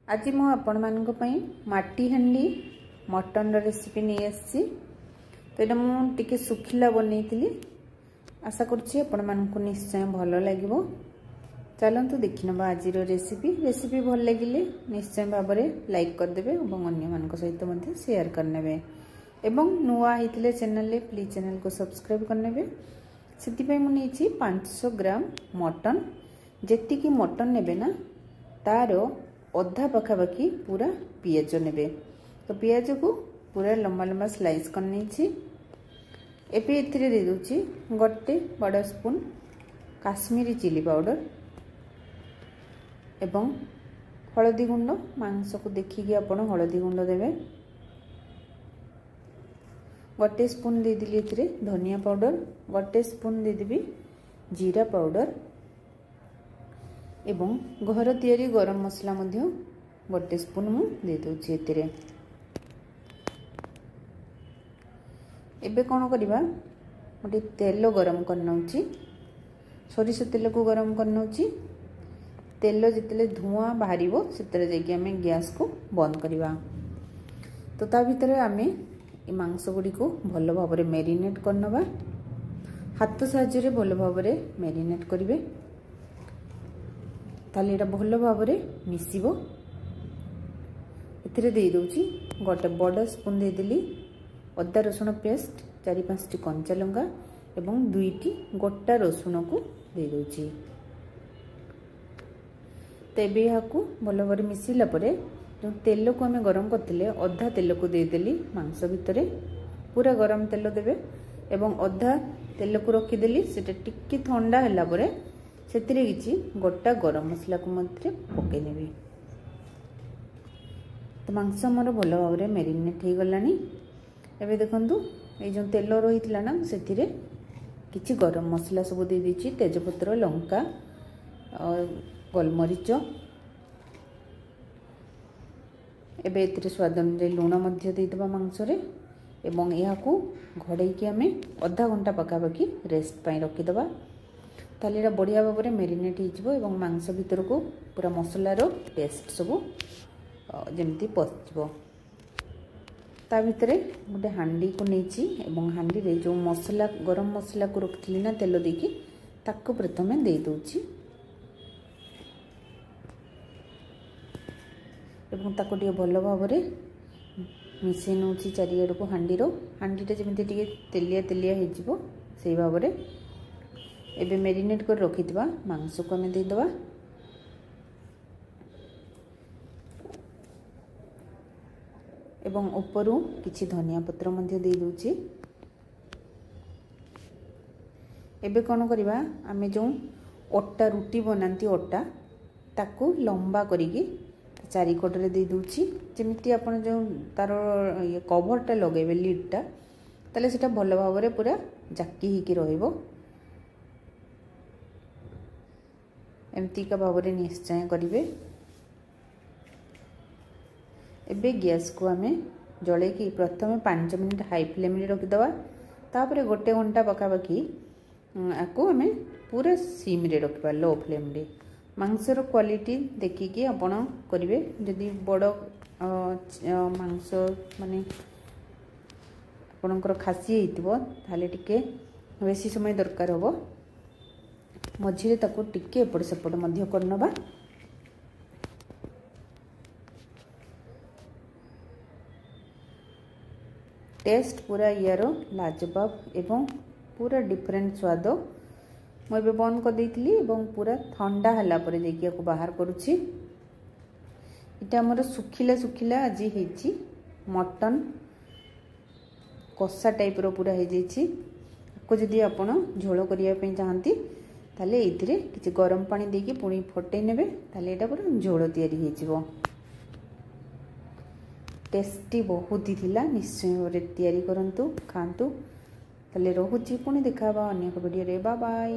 आज मु आपण मानक पई माटी हांडी मटन रेसिपी नहीं आसी तो ये मुझे सुखिला बनई आशा करुँची आपण मानक निश्चय भल लगे। चलतु देखि ना आज रेसिपी भल लगे निश्चय भाव में लाइक करदे और अन्य सहित शेयर करने एवं नुआ होते चैनल प्लीज चैनल को सब्सक्राइब करने से मुझे 500 ग्राम मटन जी मटन ने ना तार अधा पखापाखि पूरा पियाज ने तो पियाज को पूरा लंबा लंबा स्लाइस करनी एथे दे दूची गोटे बड़ स्पून काश्मीरी चिली पाउडर एवं हलदी गुंड मांस को देखिकी आपण हलदी गुंड देवे गोटे स्पून दे दिली एथे धनिया पाउडर गोटे स्पून दे देबी जीरा पाउडर एवं घर तैयारी गरम मसला मध्य गोटे स्पून मु दे दूची एथिरे। एबे कोन करिबा गोटे तेल गरम करनौची सोरिष तेल को गरम करनौची तेल जितले धुआं बाहरिबो सेतरे जेकी हमें गैस को बंद करिबा तो ता भितर हमें ए मांस गुडी को भलो भाबरे मैरिनेट करनबा हाथ साहाय्य रे भलो भाबरे मैरिनेट करिवे ताले एटा भलो भाबरे मिसिबो। एथिरे दे दोची गोटे बड़ स्पून दे दिली अदा रसुण पेस्ट 4-5 कंचा लंका एवं 2टी गोटा रसुण को दे दोची तेबे याकू भलो भाबरे मिसिला परे जो तेल को हमें गरम करथिले अधा तेल को दे देली मांस भितरे पूरा गरम तेल देबे एवं अधा तेल को रखी देली सेटा टिक्की ठंडा हला परे सेतिरे किछि गोटा गरम मसला को मध्य पके नेबी तो मांस हमर भलो भाबरे मैरिनेट हो गलानी। एबे देखंतु ए जो तेल रहितला ना सेतिरे किछि गरम मसला सब दे दिछि तेजपत्र लंका और गोलमरीच एबे एतिरे स्वाद अनुसार लूण मध्य दे दबा मांस रे एवं याकू घोड़े की हमें आधा घंटा पकापाखि रेस्ट पाई रखी दबा ताले एटा बढ़िया भाव में मैरिनेट हो मांस भीतर को पूरा मसलार टेस्ट सब जमती पशिब ता भितर गोटे हांडी को नहीं हांडी रे जो मसला गरम मसला को रखी ना तेल देकी ताको प्रथमे दे दूची एवं ताको टिके भलो भाव में मिसई नौची चारिआड़ को हांडीटा जमी टे तेलिया तेलिया हो से भाव में एबे मैरिनेट कर रखिथिबा मांस को हमें दे दबा एवं ऊपरू किछि धनिया पत्र मध्य दे दूची। एबे कोन करिबा आमे जो ओटा रुटी बनांती ओटा ताकू लंबा करिकी चारि कोटरे दे दूची जेमिति आपण जो तार ये कवरटा लगेबे लीडटा ताले सेटा भलो भाव में पूरा जाकी हिकी रहिबो एमती का भाव में निश्चय करेंगे। एबे गैस को आमे जले कि प्रथम 5 मिनट हाई फ्लेम रे रखिदवा तापर गोटे घंटा पखापाखि आपको आमे पूरा सिम रे रखा लो फ्लेम रे मांसर क्वालिटी देखिकी आपण करेंगे जदि बड़ मांस माने आपणकर खासी होइतिबो ताले टिके बेसी समय दरकार होबो मझे ताको टिके एपट सेपट मध्य करनबा टेस्ट पूरा यार लाजवाब एवं पूरा डिफरेंट स्वाद मुझे बंद कर देइतिली एवं पूरा ठंडा हला परे जेकी को बाहर करूची इटा हमर सुखिला सुखिला आज हेची मटन कषा टाइप रो पूरा हे जेची को जदी आपण झोल करिया पे चाहंती ताले इथिरे किछि गरम पानी देकी पुणी फटै नेबे ताले एटा पूरा झोल तयारी हे जिवो टेस्टी बहुत ही थिला निश्चय रे तयारी करंतु खांतु ताले रहुची पुणी देखाबा अन्य वीडियो रे बाय बाय।